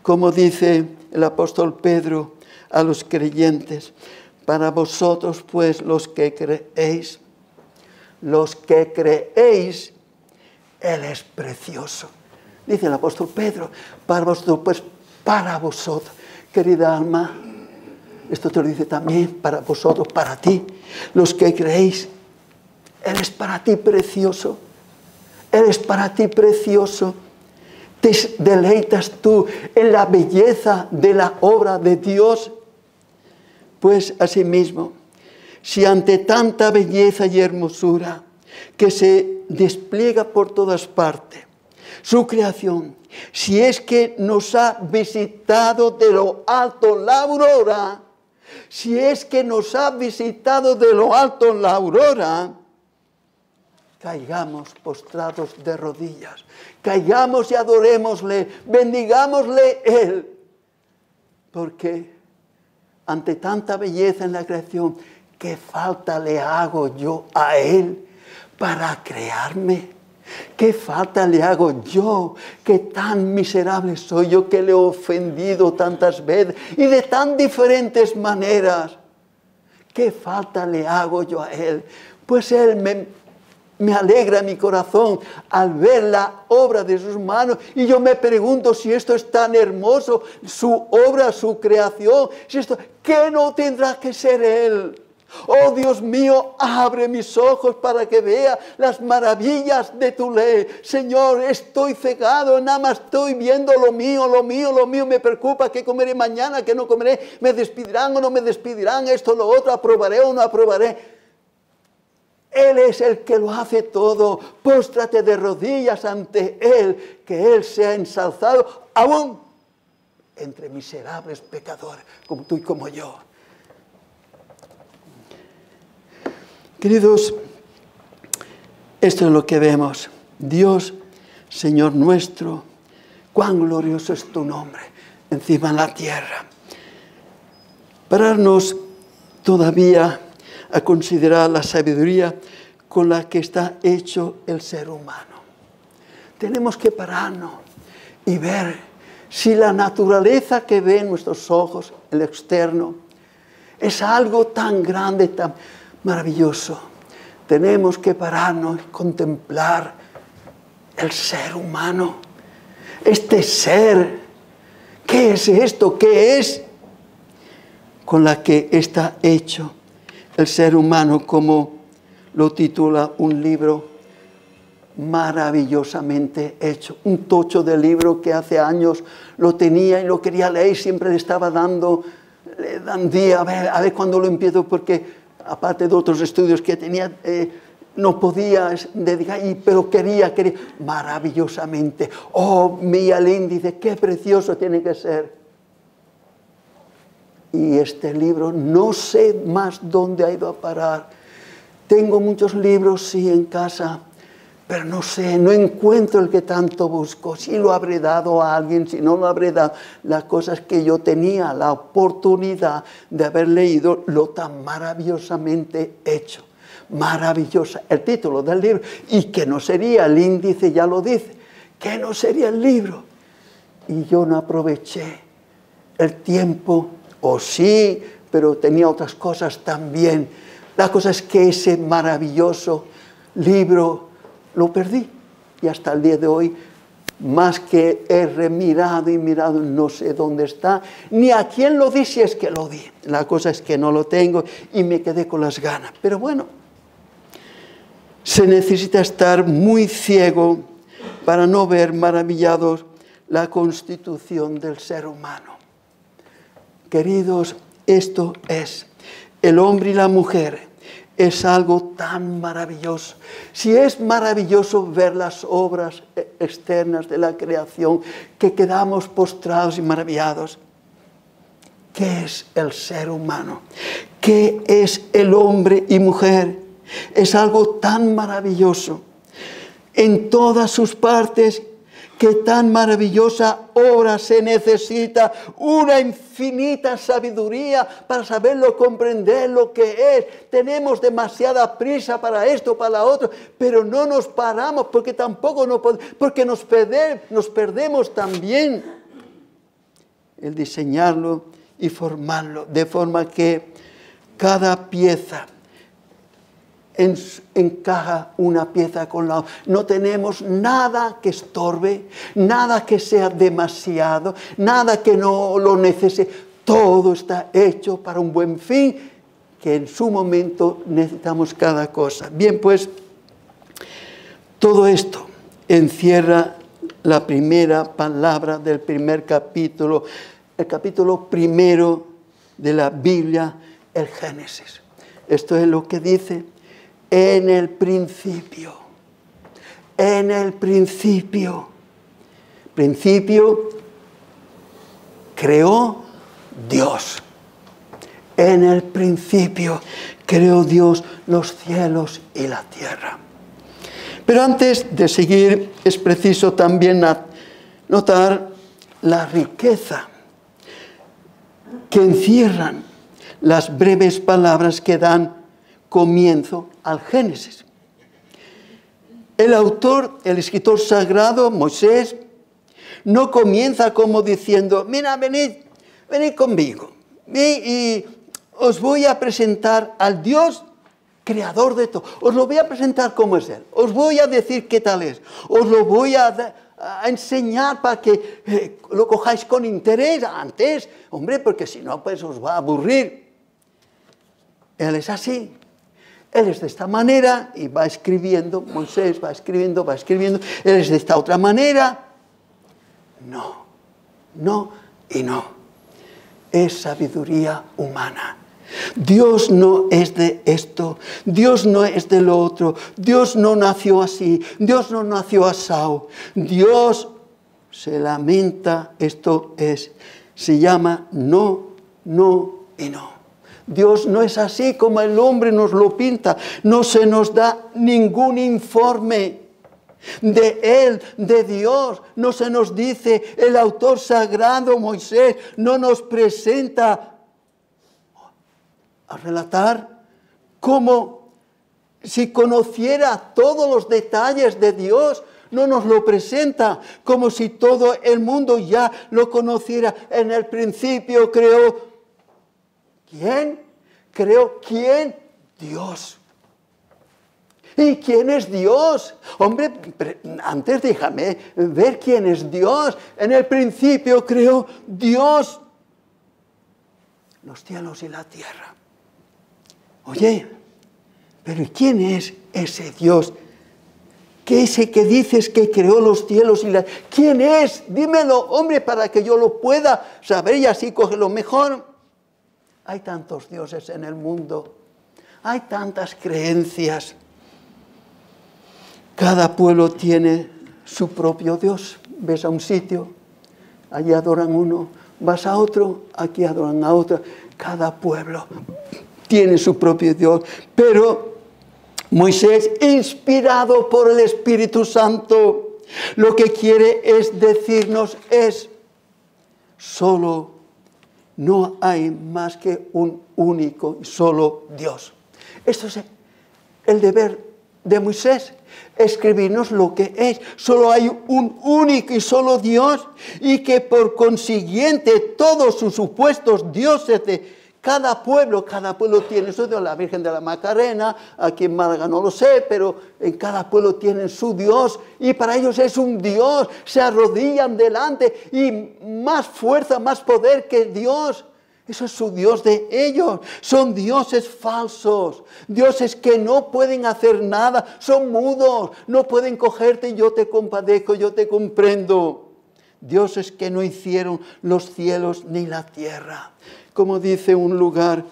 Como dice el apóstol Pedro a los creyentes, para vosotros pues los que creéis, Él es precioso. Dice el apóstol Pedro, para vosotros, pues para vosotros, querida alma, esto te lo dice también para vosotros, para ti, los que creéis, Él es para ti precioso. Él es para ti precioso. Te deleitas tú en la belleza de la obra de Dios. Pues asimismo, si ante tanta belleza y hermosura que se despliega por todas partes, su creación, si es que nos ha visitado de lo alto la aurora, si es que nos ha visitado de lo alto la aurora, caigamos postrados de rodillas, caigamos y adorémosle, bendigámosle Él, porque ante tanta belleza en la creación, ¿qué falta le hago yo a Él para crearme? ¿Qué falta le hago yo, que tan miserable soy yo, que le he ofendido tantas veces y de tan diferentes maneras? ¿Qué falta le hago yo a Él? Pues Él me alegra mi corazón al ver la obra de sus manos. Y yo me pregunto si esto es tan hermoso, su obra, su creación, si esto, ¿qué no tendrá que ser Él? Oh Dios mío, abre mis ojos para que vea las maravillas de tu ley. Señor, estoy cegado, nada más estoy viendo lo mío. Me preocupa qué comeré mañana, qué no comeré. Me despedirán o no me despedirán, esto, lo otro, aprobaré o no aprobaré. Él es el que lo hace todo. Póstrate de rodillas ante Él, que Él sea ensalzado, aún entre miserables pecadores, como tú y como yo. Queridos, esto es lo que vemos. Dios, Señor nuestro, cuán glorioso es tu nombre encima de la tierra. Pararnos todavía a considerar la sabiduría con la que está hecho el ser humano. Tenemos que pararnos y ver si la naturaleza que ven nuestros ojos, el externo, es algo tan grande, tan maravilloso. Tenemos que pararnos y contemplar el ser humano. Este ser, ¿qué es esto? ¿Qué es? Con la que está hecho el ser humano, como lo titula un libro maravillosamente hecho. Un tocho de libro que hace años lo tenía y lo quería leer, siempre le estaba dando día, a ver cuándo lo empiezo, porque aparte de otros estudios que tenía, no podía dedicar, pero quería maravillosamente. Oh, mira el índice, qué precioso tiene que ser. Y este libro, no sé más dónde ha ido a parar. Tengo muchos libros, sí, en casa, pero no sé, no encuentro el que tanto busco. Si lo habré dado a alguien, si no lo habré dado. La cosa es que yo tenía la oportunidad de haber leído lo tan maravillosamente hecho. Maravillosa, el título del libro. Y que no sería, el índice ya lo dice, que no sería el libro. Y yo no aproveché el tiempo, o sí, pero tenía otras cosas también. La cosa es que ese maravilloso libro lo perdí. Y hasta el día de hoy, más que he remirado y mirado, no sé dónde está, ni a quién lo di, si es que lo di. La cosa es que no lo tengo y me quedé con las ganas. Pero bueno, se necesita estar muy ciego para no ver maravillados la constitución del ser humano. Queridos, esto es el hombre y la mujer. Es algo tan maravilloso. Si es maravilloso ver las obras externas de la creación, que quedamos postrados y maravillados, ¿qué es el ser humano? ¿Qué es el hombre y mujer? Es algo tan maravilloso en todas sus partes, que tan maravillosa obra se necesita una infinita sabiduría para saberlo, comprender lo que es. Tenemos demasiada prisa para esto, para lo otro, pero no nos paramos porque tampoco no podemos, porque nos perdemos también el diseñarlo y formarlo, de forma que cada pieza encaja una pieza con la otra. No tenemos nada que estorbe, nada que sea demasiado, nada que no lo necesite. Todo está hecho para un buen fin, que en su momento necesitamos cada cosa. Bien, pues, todo esto encierra la primera palabra del primer capítulo, el capítulo primero de la Biblia, el Génesis. Esto es lo que dice: en el principio, creó Dios. En el principio creó Dios los cielos y la tierra. Pero antes de seguir, es preciso también notar la riqueza que encierran las breves palabras que dan comienzo al Génesis. El autor, el escritor sagrado, Moisés, no comienza como diciendo: mira, venid conmigo y os voy a presentar al Dios creador de todo. Os lo voy a presentar cómo es Él. Os voy a decir qué tal es. Os lo voy a enseñar para que lo cojáis con interés antes, hombre, porque si no, pues os va a aburrir. Él es así. Él es de esta manera y va escribiendo, Moisés va escribiendo. Él es de esta otra manera. No, no y no. Es sabiduría humana. Dios no es de esto, Dios no es de lo otro, Dios no nació así, Dios no nació asao. Dios se lamenta, se llama no, no y no. Dios no es así como el hombre nos lo pinta, no se nos da ningún informe de Él, de Dios, no se nos dice, el autor sagrado Moisés no nos presenta a relatar como si conociera todos los detalles de Dios, no nos lo presenta como si todo el mundo ya lo conociera. En el principio creó, ¿quién? Creó, ¿quién? Dios. ¿Y quién es Dios? Hombre, antes déjame ver quién es Dios. En el principio creó Dios los cielos y la tierra. Oye, pero ¿quién es ese Dios? ¿Qué es ese que dices que creó los cielos y la tierra? ¿Quién es? Dímelo, hombre, para que yo lo pueda saber y así cogerlo mejor. Hay tantos dioses en el mundo. Hay tantas creencias. Cada pueblo tiene su propio Dios. Ves a un sitio, allí adoran uno. Vas a otro, aquí adoran a otro. Cada pueblo tiene su propio Dios, pero Moisés, inspirado por el Espíritu Santo, lo que quiere es decirnos solo no hay más que un único y solo Dios. Esto es el deber de Moisés, escribirnos lo que es. Solo hay un único y solo Dios, y que por consiguiente todos sus supuestos dioses de cada pueblo tiene su Dios. La Virgen de la Macarena, aquí en Málaga no lo sé, pero en cada pueblo tienen su Dios y para ellos es un Dios. Se arrodillan delante y más fuerza, más poder que Dios. Eso es su Dios de ellos. Son dioses falsos, dioses que no pueden hacer nada, son mudos, no pueden cogerte, yo te compadezco, yo te comprendo. Dioses que no hicieron los cielos ni la tierra. Como dice un lugar,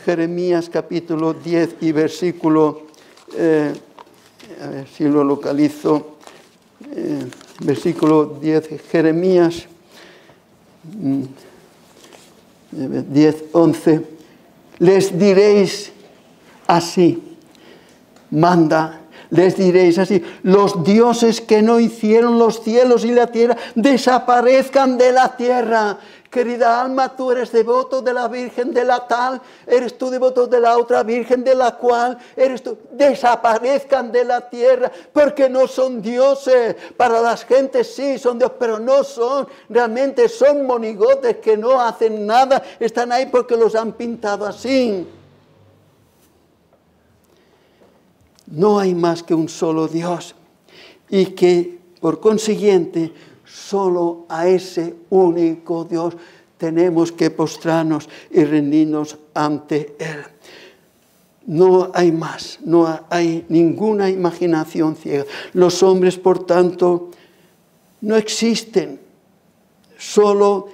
Jeremías capítulo 10 y versículo, a ver si lo localizo, versículo 10, Jeremías 10, 11, les diréis así, manda, les diréis así, los dioses que no hicieron los cielos y la tierra desaparezcan de la tierra. Querida alma, tú eres devoto de la Virgen de la tal, eres tú devoto de la otra Virgen de la cual, eres tú. Desaparezcan de la tierra, porque no son dioses. Para las gentes sí son dioses, pero no son. Realmente son monigotes que no hacen nada, están ahí porque los han pintado así. No hay más que un solo Dios, y que por consiguiente solo a ese único Dios tenemos que postrarnos y rendirnos ante Él. No hay más, no hay ninguna imaginación ciega. Los hombres, por tanto, no existen. Solo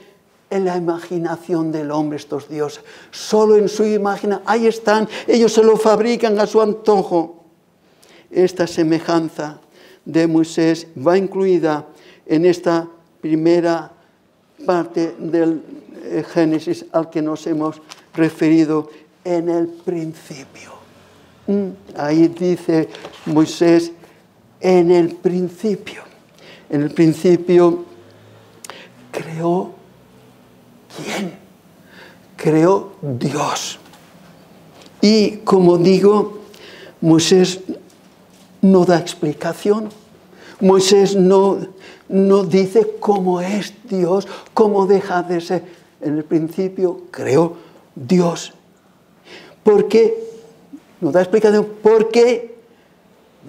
en la imaginación del hombre estos dioses. Solo en su imaginación. Ahí están, ellos se lo fabrican a su antojo. Esta semejanza de Moisés va incluida en esta primera parte del Génesis al que nos hemos referido, en el principio. Ahí dice Moisés, en el principio. En el principio creó, ¿quién? Creó Dios. Y como digo, Moisés no da explicación. Moisés no dice cómo es Dios, cómo deja de ser. En el principio creó Dios. ¿Por qué? No da explicación. Porque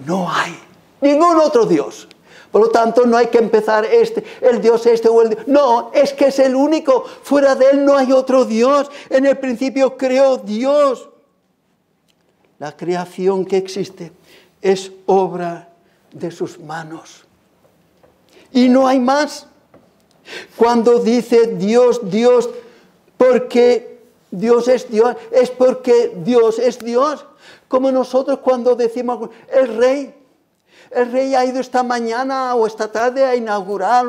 no hay ningún otro Dios. Por lo tanto, no hay que empezar el Dios o el Dios. No, es que es el único. Fuera de él no hay otro Dios. En el principio creó Dios. la creación que existe, es obra de sus manos. Y no hay más. Cuando dice Dios, Dios, porque Dios es porque Dios es Dios. Como nosotros cuando decimos, el rey ha ido esta mañana o esta tarde a inaugurar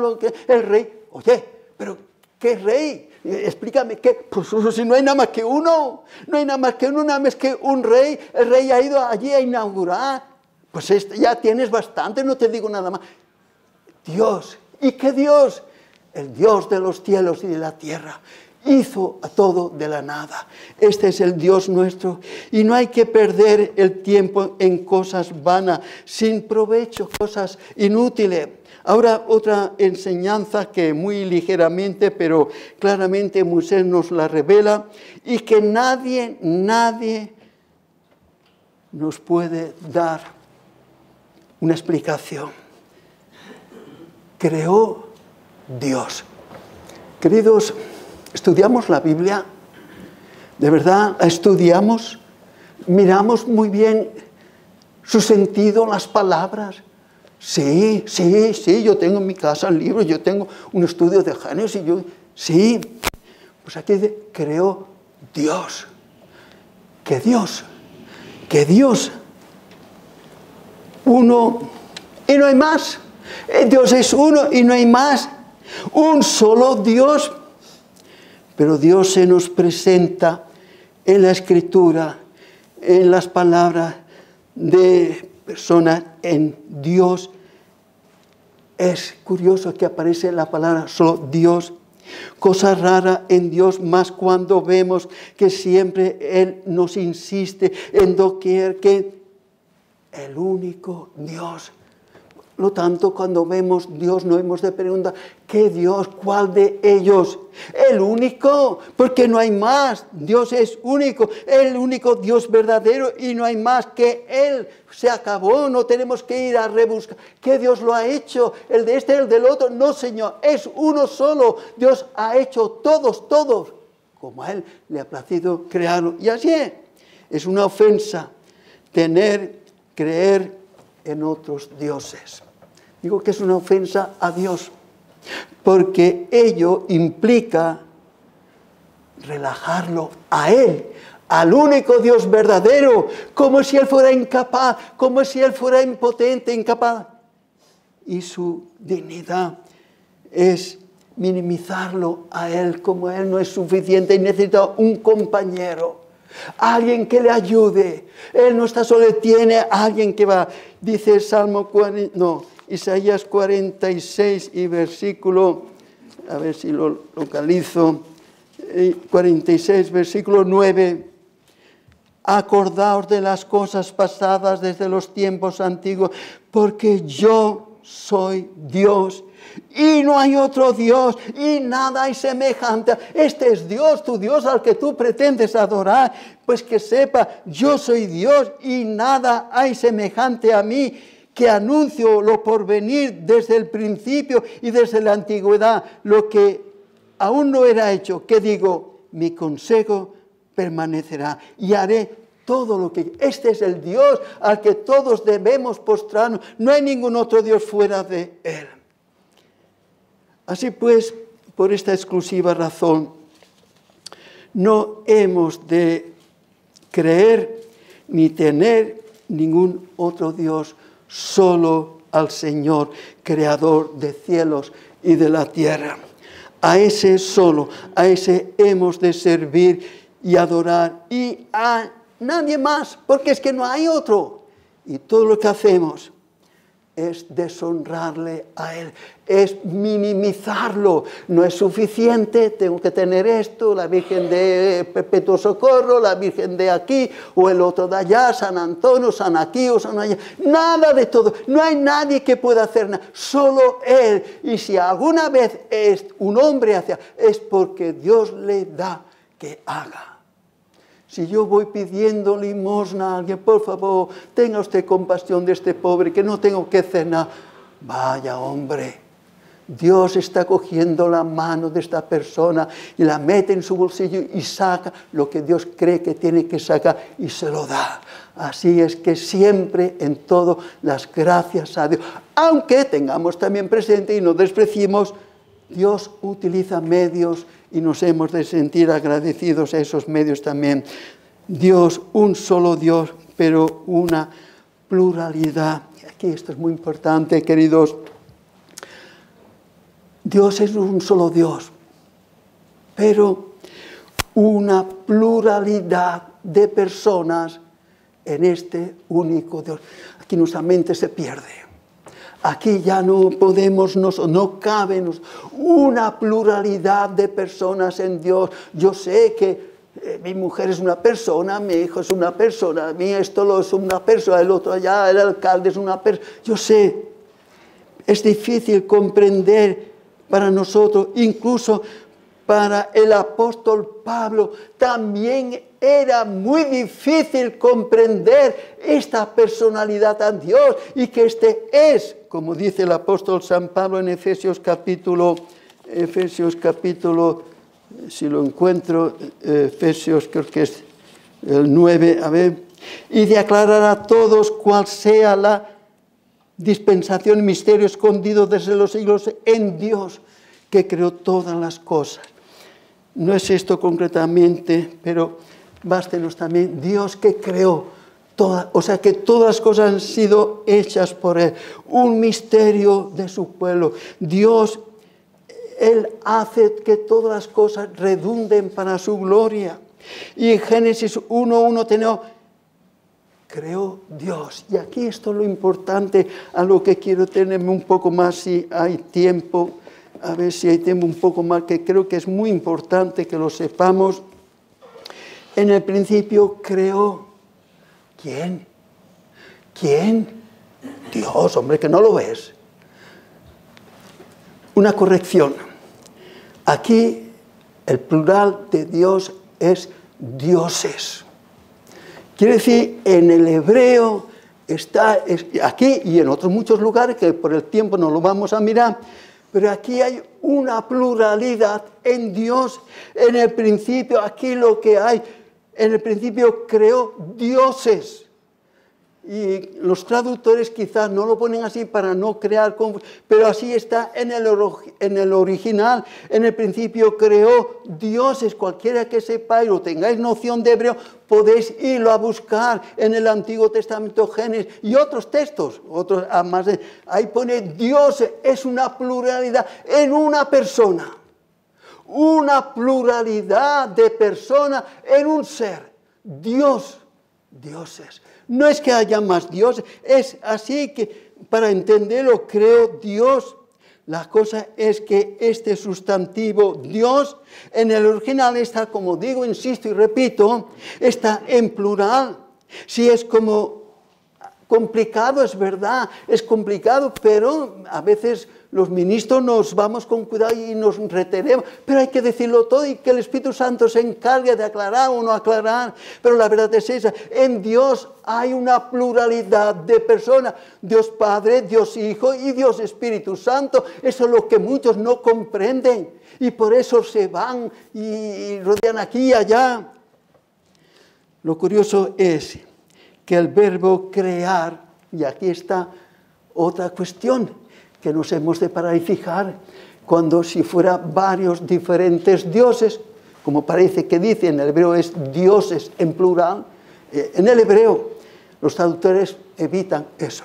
el rey. Oye, pero ¿qué rey? Explícame, ¿qué? Pues si no hay nada más que uno, nada más que un rey. El rey ha ido allí a inaugurar. Pues ya tienes bastante, no te digo nada más. Dios, ¿y qué Dios? El Dios de los cielos y de la tierra. Hizo a todo de la nada. Este es el Dios nuestro. Y no hay que perder el tiempo en cosas vanas, sin provecho, cosas inútiles. Ahora otra enseñanza que muy ligeramente, pero claramente Moisés nos la revela, y que nadie nos puede dar una explicación. Creó Dios. Queridos, ¿estudiamos la Biblia? ¿De verdad estudiamos? ¿Miramos muy bien su sentido, las palabras? Sí, yo tengo en mi casa libros, yo tengo un estudio de Génesis, sí. Pues aquí dice, creó Dios. Que Dios, uno y no hay más. Dios es uno y no hay más. Un solo Dios. Pero Dios se nos presenta en la Escritura, en las palabras de personas, en Dios. Es curioso que aparece la palabra solo Dios. Cosa rara en Dios, más cuando vemos que siempre Él nos insiste en doquier que el único Dios. Por lo tanto, cuando vemos Dios, no hemos de preguntar, ¿qué Dios? ¿Cuál de ellos? El único, porque no hay más. Dios es único, el único Dios verdadero y no hay más que Él. Se acabó, no tenemos que ir a rebuscar. ¿Qué Dios lo ha hecho? ¿El de este, el del otro? No, Señor, es uno solo. Dios ha hecho todos, como a Él le ha placido crearlo. Y así es una ofensa creer en otros dioses. Digo que es una ofensa a Dios, porque ello implica relajarlo a Él, al único Dios verdadero, como si Él fuera incapaz, como si Él fuera impotente, incapaz. Y su dignidad es minimizarlo a Él, como Él no es suficiente y necesita un compañero. Alguien que le ayude. Él no está solo, tiene a alguien que va. Dice Isaías 46 y versículo, a ver si lo localizo, 46, versículo 9. Acordaos de las cosas pasadas desde los tiempos antiguos, porque yo soy Dios. Y no hay otro Dios, y nada hay semejante. Este es Dios, tu Dios al que tú pretendes adorar. Pues que sepa, yo soy Dios y nada hay semejante a mí, que anuncio lo por venir desde el principio y desde la antigüedad, lo que aún no era hecho, que digo, mi consejo permanecerá y haré todo lo que... Este es el Dios al que todos debemos postrarnos. No hay ningún otro Dios fuera de Él. Así pues, por esta exclusiva razón, no hemos de creer ni tener ningún otro Dios, solo al Señor, creador de cielos y de la tierra. A ese solo, a ese hemos de servir y adorar, y a nadie más, porque es que no hay otro. Y todo lo que hacemos es deshonrarle a Él, es minimizarlo. No es suficiente, tengo que tener esto, la Virgen de Perpetuo Socorro, la Virgen de aquí, o el otro de allá, San Antonio, San aquí o San allá. Nada de todo, no hay nadie que pueda hacer nada, solo Él. Y si alguna vez un hombre hace, es porque Dios le da que haga. Si yo voy pidiendo limosna a alguien, por favor, tenga usted compasión de este pobre, que no tengo que cenar. Vaya hombre, Dios está cogiendo la mano de esta persona y la mete en su bolsillo y saca lo que Dios cree que tiene que sacar y se lo da. Así es que siempre en todo las gracias a Dios. Aunque tengamos también presente y no despreciemos, Dios utiliza medios y nos hemos de sentir agradecidos a esos medios también. Dios, un solo Dios, pero una pluralidad. Aquí esto es muy importante, queridos. Dios es un solo Dios, pero una pluralidad de personas en este único Dios. Aquí nuestra mente se pierde. Aquí ya no podemos, no cabe una pluralidad de personas en Dios. Yo sé que mi mujer es una persona, mi hijo es una persona, mi esto es una persona, el otro allá, el alcalde es una persona. Yo sé, es difícil comprender para nosotros, incluso para el apóstol Pablo, también era muy difícil comprender esta personalidad de Dios y que este es, como dice el apóstol San Pablo en Efesios capítulo, si lo encuentro, Efesios creo que es el 9, a ver, y de aclarar a todos cuál sea la dispensación, misterio escondido desde los siglos en Dios, que creó todas las cosas. No es esto concretamente, pero bástenos también Dios que creó todas, o sea que todas las cosas han sido hechas por Él. Un misterio de su pueblo. Dios, Él hace que todas las cosas redunden para su gloria. Y en Génesis 1:1 tenemos, creó Dios. Y aquí esto es lo importante, a lo que quiero tenerme un poco más, si hay tiempo, a ver si hay tiempo un poco más, que creo que es muy importante que lo sepamos. En el principio creó, ¿quién? ¿Quién? Dios, hombre, que no lo ves. Una corrección. Aquí el plural de Dios es dioses. Quiere decir, en el hebreo está, aquí y en otros muchos lugares, que por el tiempo no lo vamos a mirar, pero aquí hay una pluralidad en Dios. En el principio, aquí lo que hay, en el principio creó dioses. Y los traductores quizás no lo ponen así para no crear confusión, pero así está en el original. En el principio creó dioses. Cualquiera que sepáis o tengáis noción de hebreo, podéis irlo a buscar en el Antiguo Testamento, Génesis y otros textos. Ahí pone dioses, es una pluralidad en una persona. Una pluralidad de personas en un ser. Dios, dioses. No es que haya más dioses, es así que para entenderlo creo Dios. La cosa es que este sustantivo Dios en el original está, como digo, insisto y repito, está en plural. Si es como complicado, es verdad, es complicado, pero a veces los ministros nos vamos con cuidado y nos retenemos, pero hay que decirlo todo y que el Espíritu Santo se encargue de aclarar o no aclarar. Pero la verdad es esa, en Dios hay una pluralidad de personas, Dios Padre, Dios Hijo y Dios Espíritu Santo. Eso es lo que muchos no comprenden y por eso se van y rodean aquí y allá. Lo curioso es que el verbo crear, y aquí está otra cuestión, que nos hemos de parar y fijar, cuando si fuera varios diferentes dioses, como parece que dice en el hebreo es dioses en plural, en el hebreo los traductores evitan eso.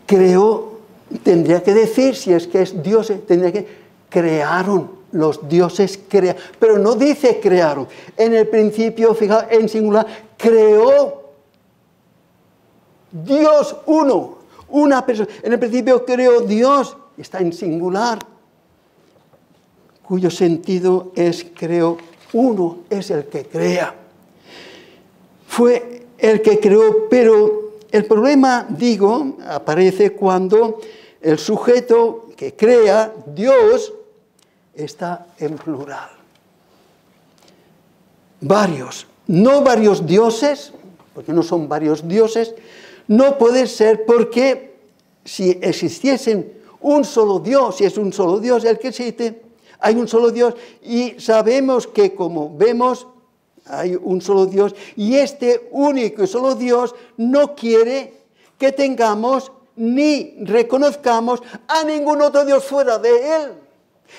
Creó, tendría que decir, si es que es dioses, tendría que crearon, los dioses crearon, pero no dice crearon. En el principio, fijaos, en singular, creó Dios uno. Una persona, en el principio creó Dios, está en singular, cuyo sentido es creó uno, es el que crea. Fue el que creó, pero el problema, digo, aparece cuando el sujeto que crea, Dios, está en plural. Varios, no varios dioses, porque no son varios dioses. No puede ser porque si existiesen un solo Dios, si es un solo Dios el que existe, hay un solo Dios y sabemos que como vemos hay un solo Dios y este único y solo Dios no quiere que tengamos ni reconozcamos a ningún otro Dios fuera de Él.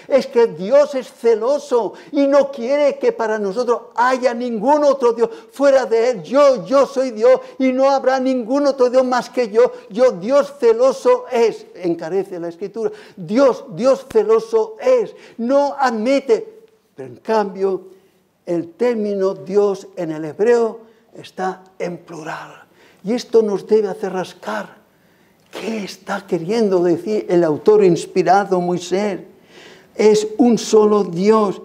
Es que Dios es celoso y no quiere que para nosotros haya ningún otro Dios fuera de Él. Yo soy Dios y no habrá ningún otro Dios más que yo. Dios celoso es, encarece la Escritura. Dios celoso es, no admite. Pero en cambio, el término Dios en el hebreo está en plural. Y esto nos debe hacer rascar. ¿Qué está queriendo decir el autor inspirado Moisés? Es un solo Dios.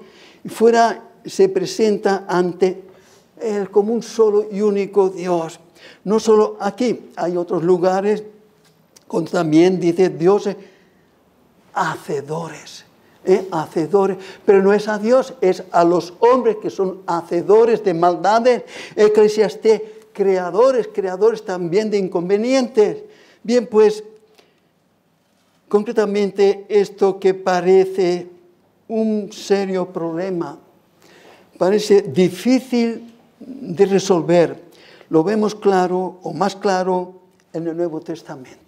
Se presenta ante Él como un solo y único Dios. No solo aquí, hay otros lugares donde también dice dioses hacedores. Hacedores, pero no es a Dios, es a los hombres que son hacedores de maldades. Eclesiastés, creadores también de inconvenientes. Bien, pues, concretamente esto que parece un serio problema, parece difícil de resolver, lo vemos claro o más claro en el Nuevo Testamento.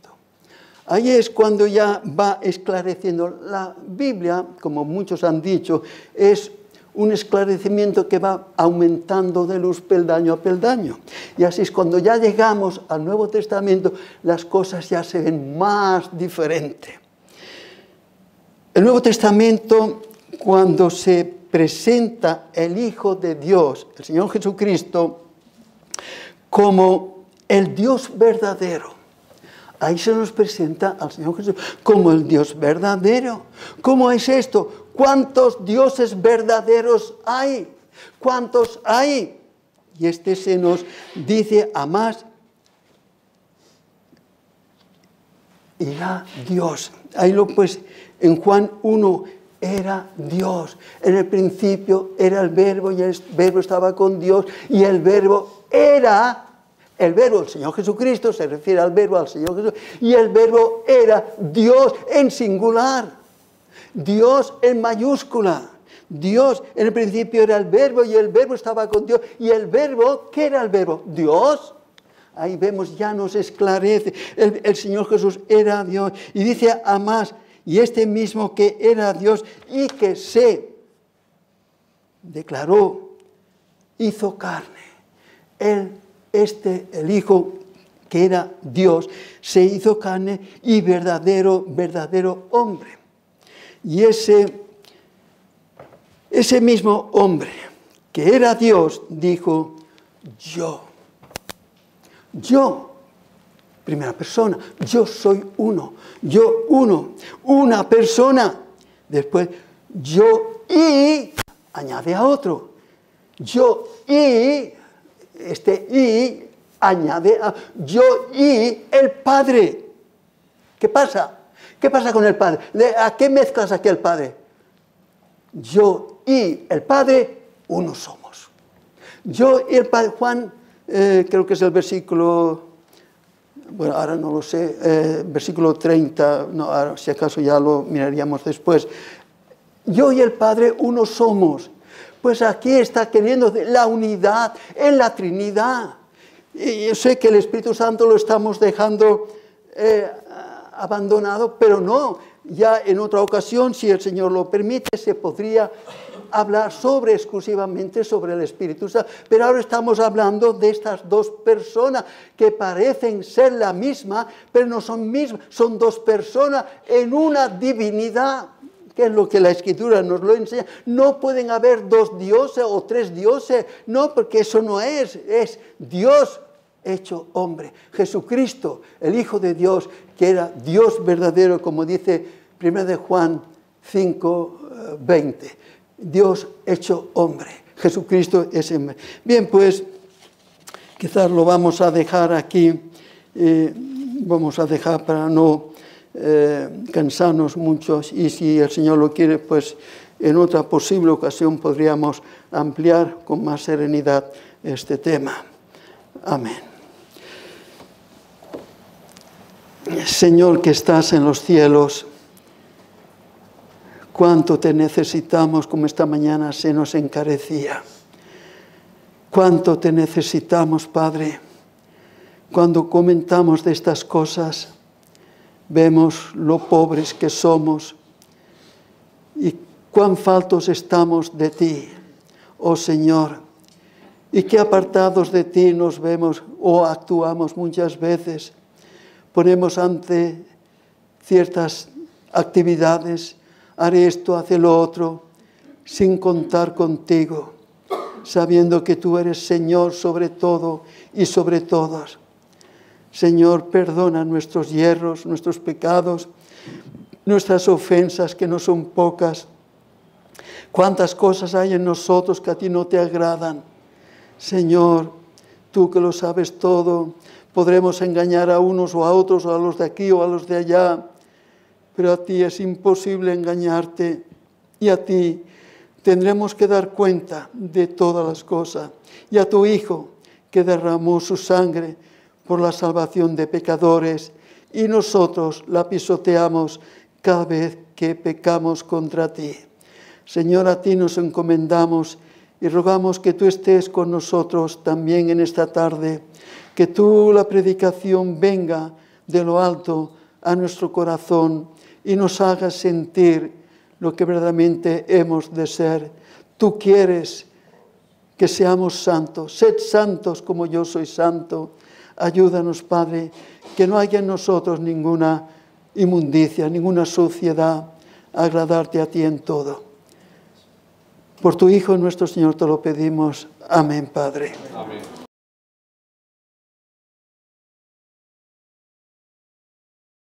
Ahí es cuando ya va esclareciendo la Biblia, como muchos han dicho, es un esclarecimiento que va aumentando de luz peldaño a peldaño. Y así es cuando ya llegamos al Nuevo Testamento, las cosas ya se ven más diferentes. El Nuevo Testamento, cuando se presenta el Hijo de Dios, el Señor Jesucristo, como el Dios verdadero, ahí se nos presenta al Señor Jesús como el Dios verdadero. ¿Cómo es esto? ¿Cuántos dioses verdaderos hay? ¿Cuántos hay? Y este se nos dice a más. Era Dios. Ahí pues en Juan 1 era Dios. En el principio era el Verbo y el Verbo estaba con Dios y el Verbo era... El Verbo, el Señor Jesucristo, se refiere al Verbo, al Señor Jesús, y el Verbo era Dios en singular, Dios en mayúscula. Dios, en el principio era el Verbo y el Verbo estaba con Dios. ¿Y el Verbo? ¿Qué era el Verbo? Dios. Ahí vemos, ya nos esclarece, el Señor Jesús era Dios. Y dice a más, y este mismo que era Dios y que se declaró, hizo carne. El Hijo que era Dios, se hizo carne y verdadero hombre. Y ese mismo hombre que era Dios dijo, yo, primera persona, yo soy uno, una persona. Después, yo y, añade a otro, yo y, y añade a yo y el Padre. ¿Qué pasa? ¿Qué pasa con el Padre? ¿A qué mezclas aquí el Padre? Yo y el Padre, uno somos. Yo y el Padre, Juan, creo que es el versículo, bueno, ahora no lo sé, versículo 30, no, ahora, si acaso ya lo miraríamos después. Yo y el Padre, uno somos. Pues aquí está queriendo la unidad en la Trinidad. Y yo sé que el Espíritu Santo lo estamos dejando abandonado, pero no. Ya en otra ocasión, si el Señor lo permite, se podría hablar exclusivamente sobre el Espíritu Santo. Pero ahora estamos hablando de estas dos personas que parecen ser la misma, pero no son mismas. Son dos personas en una divinidad. ¿Qué es lo que la Escritura nos lo enseña? No pueden haber dos dioses o tres dioses, no, porque eso no es Dios hecho hombre. Jesucristo, el Hijo de Dios, que era Dios verdadero, como dice 1 de Juan 5:20. Dios hecho hombre. Jesucristo es hombre. Bien, pues, quizás lo vamos a dejar aquí, vamos a dejar para no cansarnos muchos, y si el Señor lo quiere, pues en otra posible ocasión podríamos ampliar con más serenidad este tema. Amén. Señor que estás en los cielos, cuánto te necesitamos, como esta mañana se nos encarecía. Cuánto te necesitamos, Padre. Cuando comentamos de estas cosas, vemos lo pobres que somos y cuán faltos estamos de ti, oh Señor, y qué apartados de ti nos vemos o actuamos muchas veces. Ponemos ante ciertas actividades, haré esto, haré lo otro, sin contar contigo, sabiendo que tú eres Señor sobre todo y sobre todos. Señor, perdona nuestros hierros, nuestros pecados, nuestras ofensas, que no son pocas. Cuántas cosas hay en nosotros que a ti no te agradan. Señor, tú que lo sabes todo, podremos engañar a unos o a otros, o a los de aquí o a los de allá, pero a ti es imposible engañarte, y a ti tendremos que dar cuenta de todas las cosas. Y a tu Hijo, que derramó su sangre por la salvación de pecadores, y nosotros la pisoteamos cada vez que pecamos contra ti. Señor, a ti nos encomendamos y rogamos que tú estés con nosotros también en esta tarde, que la predicación venga de lo alto a nuestro corazón y nos haga sentir lo que verdaderamente hemos de ser. Tú quieres que seamos santos. Sed santos como yo soy santo. Ayúdanos, Padre, que no haya en nosotros ninguna inmundicia, ninguna suciedad, agradarte a ti en todo. Por tu Hijo nuestro Señor te lo pedimos. Amén, Padre. Amén.